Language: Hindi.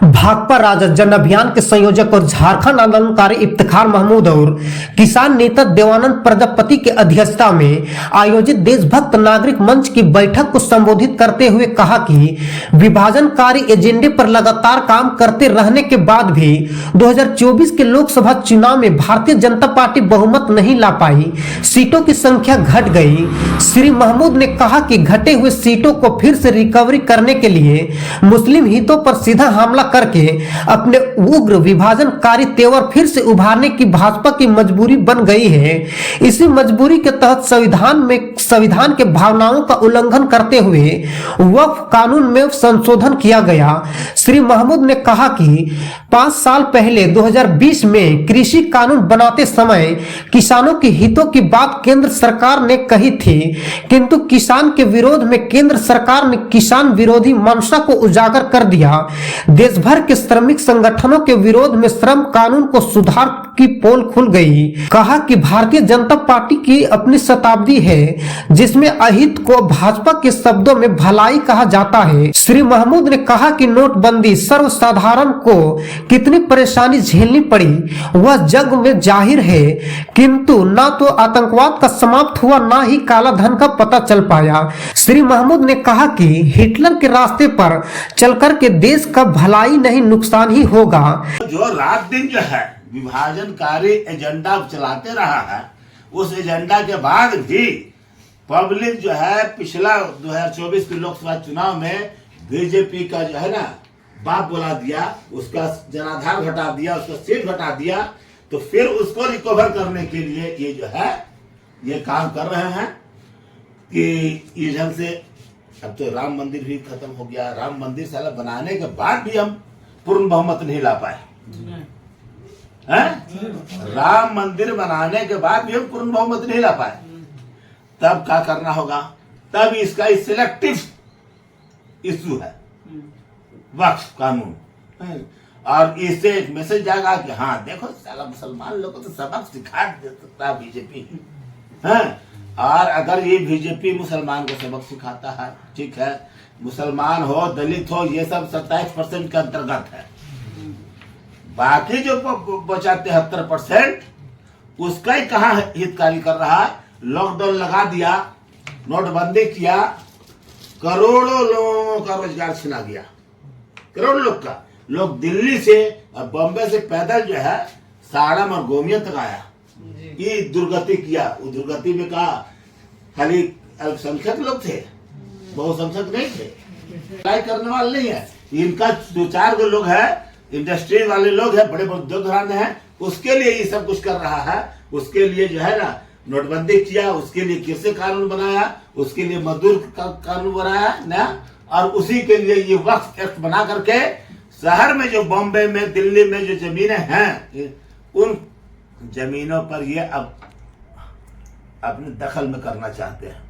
भाकपा राजद जन अभियान के संयोजक और झारखंड आंदोलनकारी इफ्तिखार महमूद और किसान नेता देवानंद प्रजापति की अध्यक्षता में आयोजित देशभक्त नागरिक मंच की बैठक को संबोधित करते हुए कहा कि विभाजनकारी एजेंडे पर लगातार काम करते रहने के बाद भी 2024 के लोकसभा चुनाव में भारतीय जनता पार्टी बहुमत नहीं ला पाई, सीटों की संख्या घट गई। श्री महमूद ने कहा कि घटे हुए सीटों को फिर से रिकवरी करने के लिए मुस्लिम हितों पर सीधा हमला करके अपने उग्र विभाजनकारी तेवर फिर से उभारने की भाजपा की मजबूरी बन गई है। इसी मजबूरी के तहत संविधान के भावनाओं का उल्लंघन करते हुए वक्फ कानून में संशोधन किया गया। श्री महमूद ने कहा कि 5 साल पहले 2020 में कृषि कानून बनाते समय किसानों के हितों की बात केंद्र सरकार ने कही थी, किंतु किसान के विरोध में केंद्र सरकार ने किसान विरोधी मंशा को उजागर कर दिया। देश भर के श्रमिक संगठनों के विरोध में श्रम कानून को सुधार की पोल खुल गई। कहा कि भारतीय जनता पार्टी की अपनी शताब्दी है जिसमें अहित को भाजपा के शब्दों में भलाई कहा जाता है। श्री महमूद ने कहा कि नोटबंदी सर्वसाधारण को कितनी परेशानी झेलनी पड़ी वह जग में जाहिर है, किंतु न तो आतंकवाद का समाप्त हुआ न ही काला धन का पता चल पाया। श्री महमूद ने कहा कि हिटलर के रास्ते पर चलकर के देश का भलाई नहीं नुकसान ही होगा। जो रात दिन जो है विभाजनकारी एजेंडा चलाते रहा है, उस एजेंडा के बाद भी पब्लिक जो है पिछला 2024 के लोकसभा चुनाव में बीजेपी का जो है ना बाप बुला दिया, उसका जनाधार घटा दिया, उसका सीट घटा दिया, तो फिर उसको रिकवर करने के लिए ये जो है ये काम कर रहे हैं कि इस ढंग से। अब तो राम मंदिर भी खत्म हो गया, राम मंदिर साला बनाने के बाद भी हम पूर्ण बहुमत नहीं ला पाए हैं? राम मंदिर बनाने के बाद भी हम पूर्ण बहुमत नहीं ला पाए। तब क्या करना होगा? तब इसका सिलेक्टिव इशू है वक्फ कानून, और इससे एक मैसेज जाएगा कि हाँ देखो साला मुसलमान लोगों को तो सबक सिखा दे सकता है बीजेपी है। और अगर ये बीजेपी मुसलमान को सबक सिखाता है, ठीक है, मुसलमान हो दलित हो ये सब 27% के अंतर्गत है, बाकी जो बचा 73% उसका ही कहाँ हितकारी कर रहा है। लॉकडाउन लगा दिया, नोटबंदी किया, करोड़ों लोगों का रोजगार छिना गया, करोड़ों लोग का। लोग दिल्ली से और बॉम्बे से पैदल जो है साड़म और गोमिया तक आया, ये दुर्गति किया। वो दुर्गति में कहा खाली अल्पसंख्यक लोग थे, बहुसंख्यक नहीं थे, ट्राई करने वाले नहीं है। इनका 2-4 लोग है, इंडस्ट्री वाले लोग हैं, बड़े बड़े उद्योग घराने हैं, उसके लिए ये सब कुछ कर रहा है। उसके लिए जो है ना नोटबंदी किया, उसके लिए कृषि कानून बनाया, उसके लिए मजदूर कानून बनाया ना, और उसी के लिए ये वक्फ एक्ट बना करके शहर में जो बॉम्बे में दिल्ली में जो जमीनें हैं उन जमीनों पर ये अब अपने दखल में करना चाहते हैं।